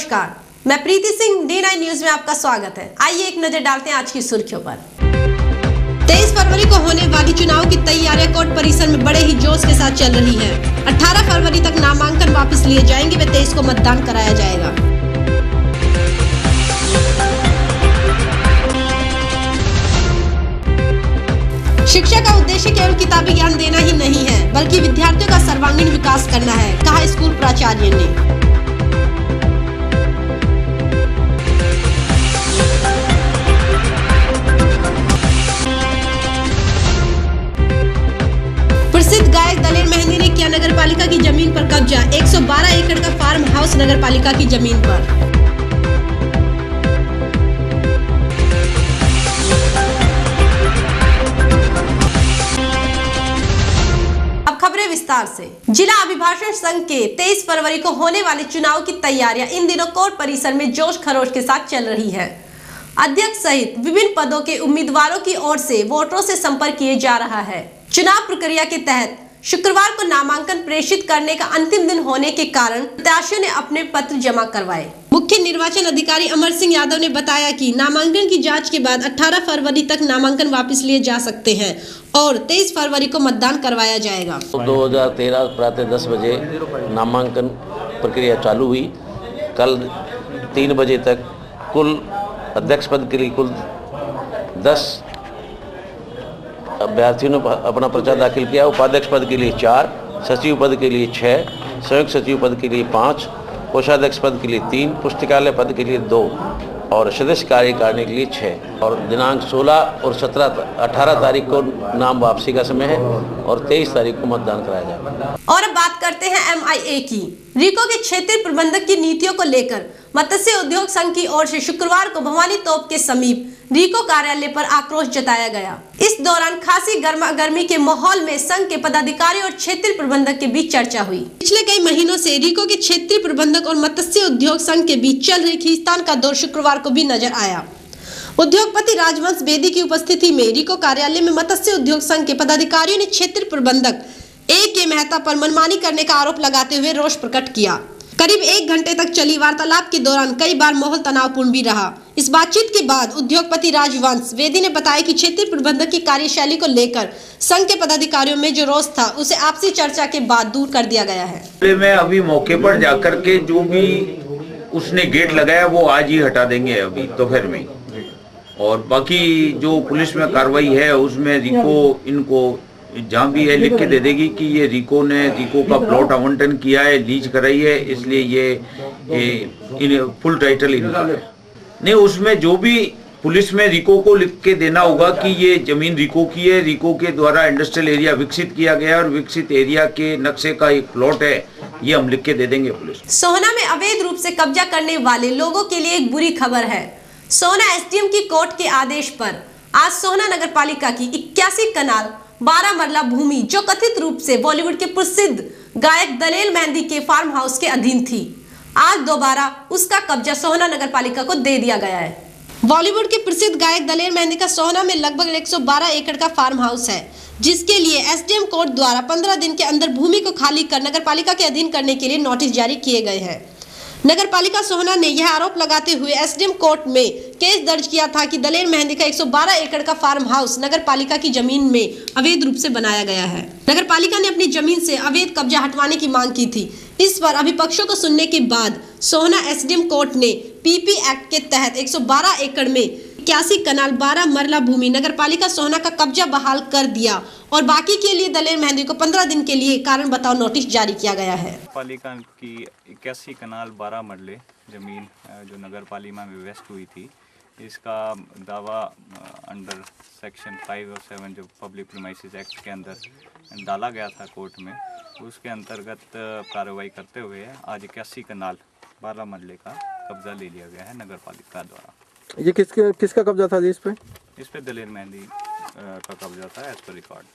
नमस्कार, मैं प्रीति Singh, D9 news में आपका स्वागत है। आइए एक नजर डालते हैं आज की सुर्खियों पर। 23 फरवरी को होने वाली चुनाव की तैयारियां कोर्ट परिसर में बड़े ही जोश के साथ चल रही है। 18 फरवरी तक नामांकन वापस लिए जाएंगे व 23 को मतदान कराया जाएगा। शिक्षा का उद्देश्य केवल किताबी ज्ञान देना ही नहीं है, बल्कि विद्यार्थियों का सर्वांगीण विकास करना है, कहा स्कूल प्राचार्य ने। प्रसिद्ध गायक दलेर मेहंदी ने किया नगर पालिका की जमीन पर कब्जा। 112 एकड़ का फार्म हाउस नगर पालिका की जमीन पर। अब खबरें विस्तार से। जिला अभिभाषण संघ के 23 फरवरी को होने वाले चुनाव की तैयारियां इन दिनों कोर्ट परिसर में जोश खरोश के साथ चल रही है। अध्यक्ष सहित विभिन्न पदों के उम्मीदवारों की ओर से वोटरों से संपर्क किए जा रहा है। चुनाव प्रक्रिया के तहत शुक्रवार को नामांकन प्रेषित करने का अंतिम दिन होने के कारण प्रत्याशियों ने अपने पत्र जमा करवाए। मुख्य निर्वाचन अधिकारी अमर सिंह यादव ने बताया कि नामांकन की जांच के बाद 18 फरवरी तक नामांकन वापस लिए जा सकते हैं और 23 फरवरी को मतदान करवाया जाएगा। 2013 प्रातः 10 बजे नामांकन प्रक्रिया चालू हुई। कल 3 बजे तक कुल अध्यक्ष पद के लिए कुल 10 अभ्यर्थियों ने अपना पर्चा दाखिल किया। उपाध्यक्ष पद के लिए 4, सचिव पद के लिए 6, संयुक्त सचिव पद के लिए 5, कोषाध्यक्ष पद के लिए 3, पुस्तकालय पद के लिए 2 और सदस्य कार्यकारिणी के लिए 6। और दिनांक 16 और 18 तारीख को नाम वापसी का समय है और 23 तारीख को मतदान कराया जाएगा। और अब बात करते हैं MIA की। रीको के क्षेत्रीय प्रबंधक की नीतियों को लेकर मत्स्य उद्योग संघ की ओर से शुक्रवार को भवानी तोप के समीप रीको कार्यालय पर आक्रोश जताया गया। इस दौरान खासी गर्मा-गर्मी के माहौल में संघ के पदाधिकारी और क्षेत्रीय प्रबंधक के बीच चर्चा हुई। पिछले कई महीनों से रीको के क्षेत्रीय प्रबंधक और मत्स्य उद्योग संघ के बीच चल रही खींचतान का दौर शुक्रवार को भी नजर आया। उद्योगपति राजवंश बेदी की उपस्थिति में रीको कार्यालय में मत्स्य उद्योग संघ के पदाधिकारियों ने क्षेत्रीय प्रबंधक A.K. मेहता पर मनमानी करने का आरोप लगाते हुए रोष प्रकट किया। करीब 1 घंटे तक चली वार्तालाप के दौरान कई बार माहौल तनावपूर्ण भी रहा। इस बातचीत के बाद उद्योगपति राजवंश बेदी ने बताया कि क्षेत्रीय प्रबंधक की कार्यशैली को लेकर संघ के पदाधिकारियों में जो रोष था उसे आपसी चर्चा के बाद दूर कर दिया गया है। मैं अभी मौके पर जाकर के जो भी उसने गेट लगाया वो आज ही हटा देंगे अभी दोपहर में। और बाकी जो पुलिस में कार्रवाई है उसमें रीको इनको जहाँ भी है लिख के दे देगी कि ये रीको का प्लॉट आवंटन किया है, लीज कराई है, इसलिए ये फुल टाइटल इनका है। नहीं, उसमें जो भी पुलिस में रीको को लिख के देना होगा कि ये जमीन रीको की है, रीको के द्वारा इंडस्ट्रियल एरिया विकसित किया गया और विकसित एरिया के नक्शे का एक प्लॉट है, ये हम लिख के दे देंगे पुलिस। सोहना में अवैध रूप से कब्जा करने वाले लोगों के लिए एक बुरी खबर है। सोहना SDM की कोर्ट के आदेश पर आज सोहना नगर पालिका की 81 कनाल 12 मरला भूमि जो कथित रूप से बॉलीवुड के प्रसिद्ध गायक दलेर मेहंदी के फार्म हाउस के अधीन थी, आज दोबारा उसका कब्जा सोहना नगर पालिका को दे दिया गया है। बॉलीवुड के प्रसिद्ध गायक दलेर मेहंदी का सोहना में लगभग 112 एकड़ का फार्म हाउस है, जिसके लिए SDM कोर्ट द्वारा 15 दिन के अंदर भूमि को खाली कर नगर पालिका के अधीन करने के लिए नोटिस जारी किए गए हैं। नगर पालिका सोहना ने यह आरोप लगाते हुए SDM कोर्ट में केस दर्ज किया था कि दलेर मेहंदी का 112 एकड़ का फार्म हाउस नगर पालिका की जमीन में अवैध रूप से बनाया गया है। नगर पालिका ने अपनी जमीन से अवैध कब्जा हटवाने की मांग की थी। इस पर अभिपक्षों को सुनने के बाद सोहना SDM कोर्ट ने PP एक्ट के तहत 112 एकड़ में 81 कनाल 12 मरला भूमि नगर पालिका सोहना का कब्जा बहाल कर दिया और बाकी के लिए दलेर मेहंदी को 15 दिन के लिए कारण बताओ नोटिस जारी किया गया है। पालिका की 81 कनाल 12 मरले जमीन जो नगर पालिका में वेस्ट हुई थी, इसका दावा अंडर सेक्शन 5 और 7 जो पब्लिक प्रीमाइसेस एक्ट के अंदर डाला गया था कोर्ट में, उसके अंतर्गत कार्रवाई करते हुए आज 81 कनाल 12 मरले का कब्जा ले लिया गया है नगर पालिका द्वारा। ये किसका कब्जा था जी? इस पे दलेर मेहंदी का कब्जा था एज पर रिकॉर्ड।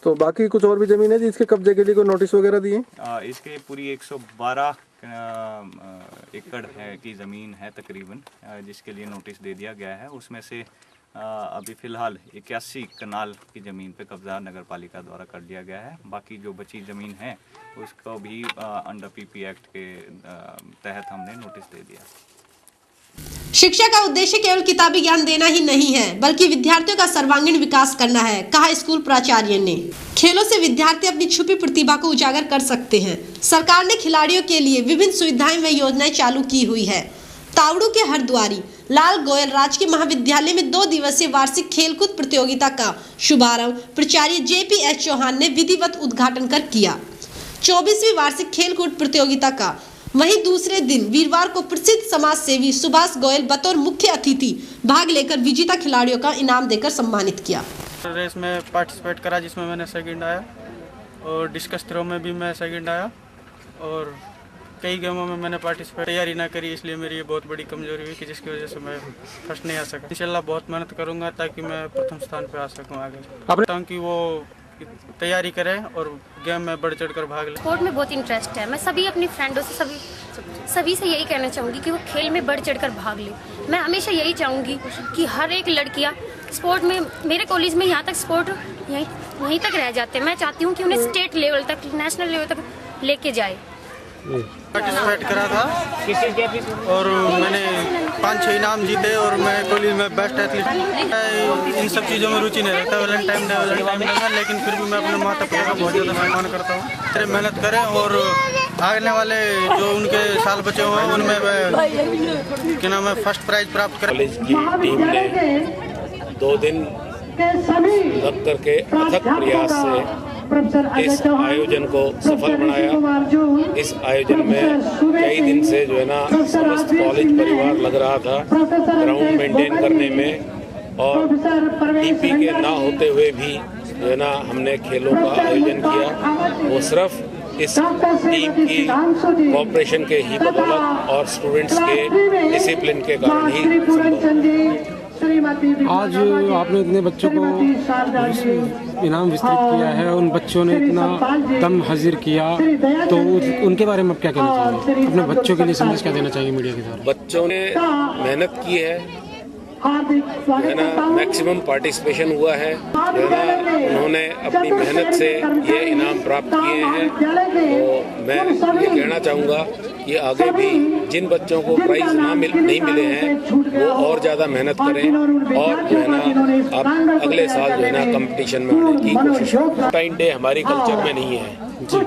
तो बाकी कुछ और भी जमीन है जी इसके कब्जे के लिए कोई नोटिस वगैरह दिए? इसके पूरी 112 एकड़ है की ज़मीन है तकरीबन, जिसके लिए नोटिस दे दिया गया है। उसमें से अभी फ़िलहाल 81 कनाल की ज़मीन पे कब्ज़ा नगर पालिका द्वारा कर लिया गया है। बाकी जो बची ज़मीन है उसको भी अंडर पीपी एक्ट के तहत हमने नोटिस दे दिया। शिक्षा का उद्देश्य केवल किताबी ज्ञान देना ही नहीं है, बल्कि विद्यार्थियों का सर्वांगीण विकास करना है, कहा स्कूल प्राचार्य ने। खेलों से विद्यार्थी अपनी छुपी प्रतिभा को उजागर कर सकते हैं। सरकार ने खिलाड़ियों के लिए विभिन्न सुविधाएं व योजनाएं चालू की हुई है। तावड़ू के हरद्वारी लाल गोयल राजकीय महाविद्यालय में 2 दिवसीय वार्षिक खेलकूद प्रतियोगिता का शुभारंभ प्राचार्य JPH चौहान ने विधिवत उद्घाटन कर किया। 24वीं वार्षिक खेलकूद प्रतियोगिता का वहीं दूसरे दिन वीरवार को प्रसिद्ध समाज सेवी सुभाष गोयल बतौर मुख्य अतिथि भाग लेकर विजेता खिलाड़ियों का इनाम देकर सम्मानित किया। रेस में पार्टिसिपेट करा जिसमें मैंने सेकंड आया और डिस्कस थ्रो में भी मैं सेकंड आया और कई गेमों में मैंने पार्टिसिपेट तैयारी ना करी, इसलिए मेरी ये बहुत बड़ी कमजोरी हुई कि जिसकी वजह से मैं फर्स्ट नहीं आ सका। इंशाल्लाह बहुत मेहनत करूंगा ताकि मैं प्रथम स्थान पे आ सकूं आगे, ताकि वो तैयारी करें और गेम में बढ़ चढ़ कर भाग लें। स्पोर्ट में बहुत इंटरेस्ट है। मैं सभी अपनी फ्रेंडों से सभी से यही कहना चाहूँगी कि वो खेल में बढ़ चढ़ कर भाग ले। मैं हमेशा यही चाहूँगी कि हर एक लड़कियाँ स्पोर्ट में, मेरे कॉलेज में यहाँ तक स्पोर्ट यहीं तक रह जाते हैं। मैं चाहती हूँ कि उन्हें स्टेट लेवल तक, नेशनल लेवल तक लेके जाए। पार्टिसिपेट करा था और मैंने 5-6 इनाम जीते और मैं कॉलेज में बेस्ट एथलीट। इन सब चीज़ों में रुचि नहीं रहता, वैलेंटाइन डे में, लेकिन फिर भी मैं अपने माता पिता का बहुत ज़्यादा सम्मान करता हूँ। फिर मेहनत करें और आने वाले जो उनके साल बचे हुए हैं उनमें क्या नाम है फर्स्ट प्राइज प्राप्त करें। कॉलेज की टीम ने 2 दिन लग करके अथक प्रयास से इस आयोजन को सफल बनाया। इस आयोजन में कई दिन से जो है ना समस्त कॉलेज परिवार लग रहा था ग्राउंड मेंटेन करने में, और टीपी के ना होते हुए भी जो है ना हमने खेलों का आयोजन किया। वो सिर्फ इस टीम की कोऑपरेशन के ही बदौलत और स्टूडेंट्स के डिसिप्लिन के कारण ही संभव। आज आपने इतने बच्चों को इनाम विस्तृत किया है, उन बच्चों ने इतना दम हाजिर किया, तो उनके बारे में आप क्या कहना चाहिए? अपने बच्चों के लिए संदेश क्या देना चाहिए मीडिया के द्वारा? बच्चों ने मेहनत की है ना, मैक्सिमम पार्टिसिपेशन हुआ है जो है ना, उन्होंने अपनी मेहनत से ये इनाम प्राप्त किए हैं। तो मैं ये कहना चाहूँगा कि आगे भी जिन बच्चों को प्राइज नहीं मिले हैं वो और ज़्यादा मेहनत करें और जो है ना अब अगले साल जो है ना कंपटीशन में आने की कोशिश करें। वैलेंटाइन डे हमारी कल्चर में नहीं है,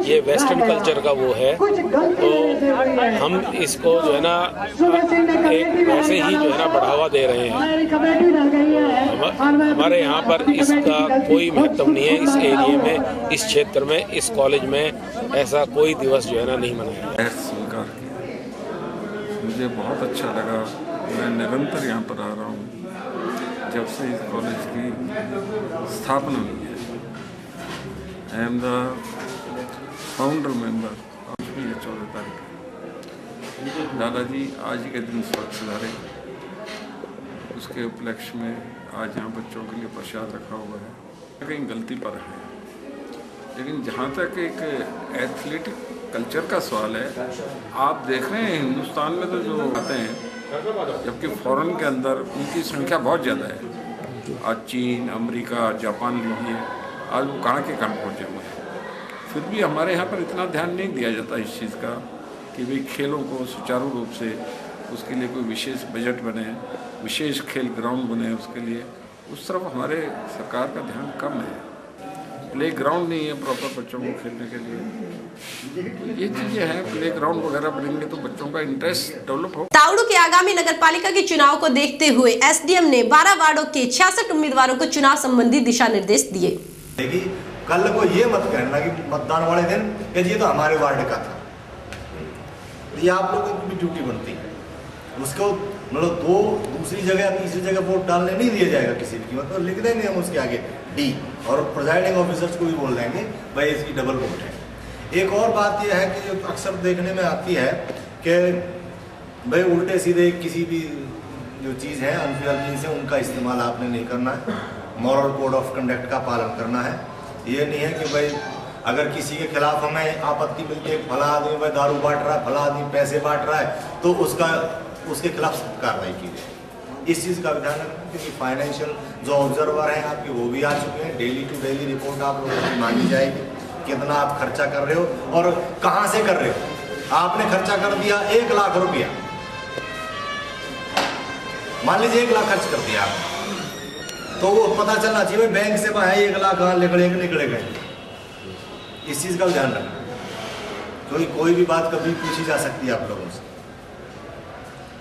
ये वेस्टर्न कल्चर का वो है, तो हम इसको जो है ना एक वैसे ही जो है ना बढ़ावा दे रहे हैं। हमारे यहाँ पर इसका कोई महत्व नहीं है। इस एरिया में, इस क्षेत्र में, इस कॉलेज में ऐसा कोई दिवस जो है ना नहीं मनाया। स्वीकार किया, मुझे बहुत अच्छा लगा। मैं निरंतर यहाँ पर आ रहा हूँ जब से इस कॉलेज की स्थापना हुई है। I am the founder member. 14 तारीख दादाजी आज ही के दिन स्वर्ग सिधारे, उसके उपलक्ष्य में आज यहाँ बच्चों के लिए प्रसाद रखा हुआ है। कहीं गलती पर है, लेकिन जहाँ तक एक एथलेटिक कल्चर का सवाल है, आप देख रहे हैं हिंदुस्तान में तो जो आते हैं, जबकि फॉरेन के अंदर उनकी संख्या बहुत ज़्यादा है। आज चीन, अमेरिका, जापान लीजिए, आज वो कहाँ के कहाँ पहुँचे हुए हैं। फिर भी हमारे यहाँ पर इतना ध्यान नहीं दिया जाता इस चीज़ का कि भाई खेलों को सुचारू रूप से उसके लिए कोई विशेष बजट बने, विशेष खेल ग्राउंड बने, उसके लिए उस तरफ हमारे सरकार का ध्यान कम है। प्ले ग्राउंड नहीं है प्रॉपर बच्चों को खेलने के लिए। ये चीज़ें हैं, प्ले ग्राउंड वगैरह बनेंगे तो बच्चों का इंटरेस्ट डेवलप हो। तावड़ू के आगामी नगर पालिका के चुनाव को देखते हुए SDM ने 12 वार्डों के 66 उम्मीदवारों को चुनाव संबंधी दिशा निर्देश दिए। कल को ये मत कहना कि मतदान वाले दिन कि ये तो हमारे वार्ड का था। ये आप लोगों की भी ड्यूटी बनती है, उसको मतलब दूसरी जगह तीसरी जगह वोट डालने नहीं दिया जाएगा किसी भी कीमत पर। लिख देंगे हम उसके आगे D और प्रिजाइडिंग ऑफिसर्स को भी बोल देंगे भाई इसकी डबल वोट है। एक और बात यह है कि जो अक्सर देखने में आती है कि भाई उल्टे सीधे किसी भी जो चीज़ है अनफेयर मीन से उनका इस्तेमाल आपने नहीं करना है। मॉरल कोड ऑफ कंडक्ट का पालन करना है। ये नहीं है कि भाई अगर किसी के खिलाफ हमें आपत्ति मिलती है, फला आदमी भाई दारू बांट रहा है, फला आदमी पैसे बांट रहा है, तो उसके खिलाफ कार्रवाई की जाए। इस चीज़ का भी ध्यान रखना, क्योंकि फाइनेंशियल जो ऑब्जर्वर हैं आपके वो भी आ चुके हैं। डेली टू डेली रिपोर्ट आप लोगों की मांगी जाएगी, कितना आप खर्चा कर रहे हो और कहाँ से कर रहे हो। आपने खर्चा कर दिया 1 लाख रुपया, मान लीजिए 1 लाख खर्च कर दिया आपने, तो वो पता चलना चाहिए बैंक से वहाँ 1 लाख कहाँ निकले गए। इस चीज़ का भी ध्यान रखना, क्योंकि कोई भी बात कभी पूछी जा सकती है आप लोगों से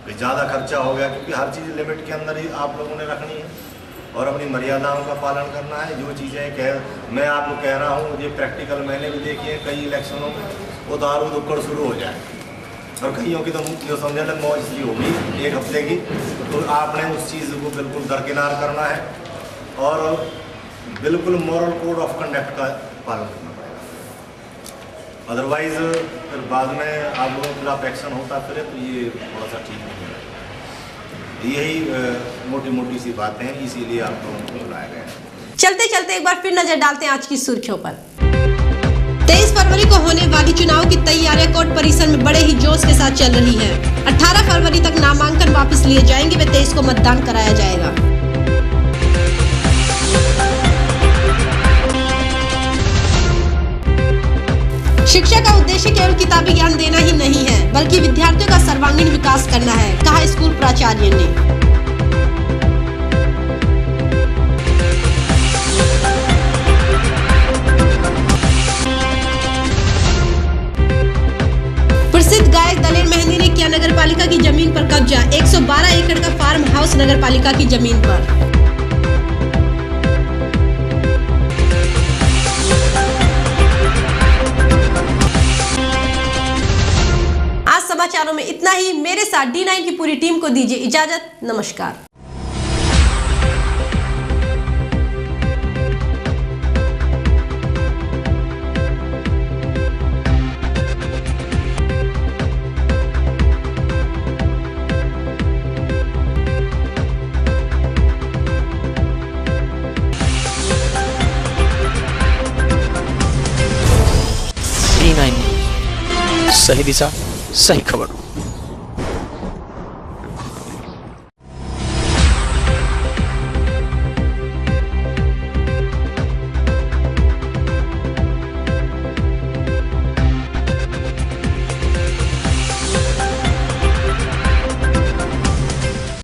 कि ज़्यादा खर्चा हो गया, क्योंकि हर चीज़ लिमिट के अंदर ही आप लोगों ने रखनी है और अपनी मर्यादाओं का पालन करना है। जो चीज़ें मैं आपको कह रहा हूँ, ये प्रैक्टिकल मैंने भी देखी है कई इलेक्शनों में, वो दारू दुक्कड़ शुरू हो जाए और कईयों की तो जो समझे ना मौज सी होगी 1 हफ्ते की, तो आपने उस चीज़ को बिल्कुल दरकिनार करना है और बिल्कुल मॉरल कोड ऑफ कंडक्ट का पालन करना पड़ेगा। अदरवाइज फिर बाद में आप लोगों के खिलाफ एक्शन होता फिर तो ये थोड़ा सा ठीक नहीं है। यही मोटी मोटी सी बातें हैं, इसीलिए आप लोगों को बुलाया गया है। चलते चलते एक बार फिर नजर डालते हैं आज की सुर्खियों पर। 23 फरवरी को होने वाली चुनाव की तैयारियां कोर्ट परिसर में बड़े ही जोश के साथ चल रही है। 18 फरवरी तक नामांकन वापस लिए जाएंगे व 23 को मतदान कराया जाएगा। शिक्षा का उद्देश्य केवल किताबी ज्ञान देना ही नहीं है, बल्कि विद्यार्थियों का सर्वांगीण विकास करना है, कहा स्कूल प्राचार्य ने। प्रसिद्ध गायक दलेर मेहंदी ने किया नगर पालिका की जमीन पर कब्जा। 112 एकड़ का फार्म हाउस नगर पालिका की जमीन पर। समाचारों में इतना ही। मेरे साथ D9 की पूरी टीम को दीजिए इजाजत। नमस्कार। D9 सही दिशा सही खबर।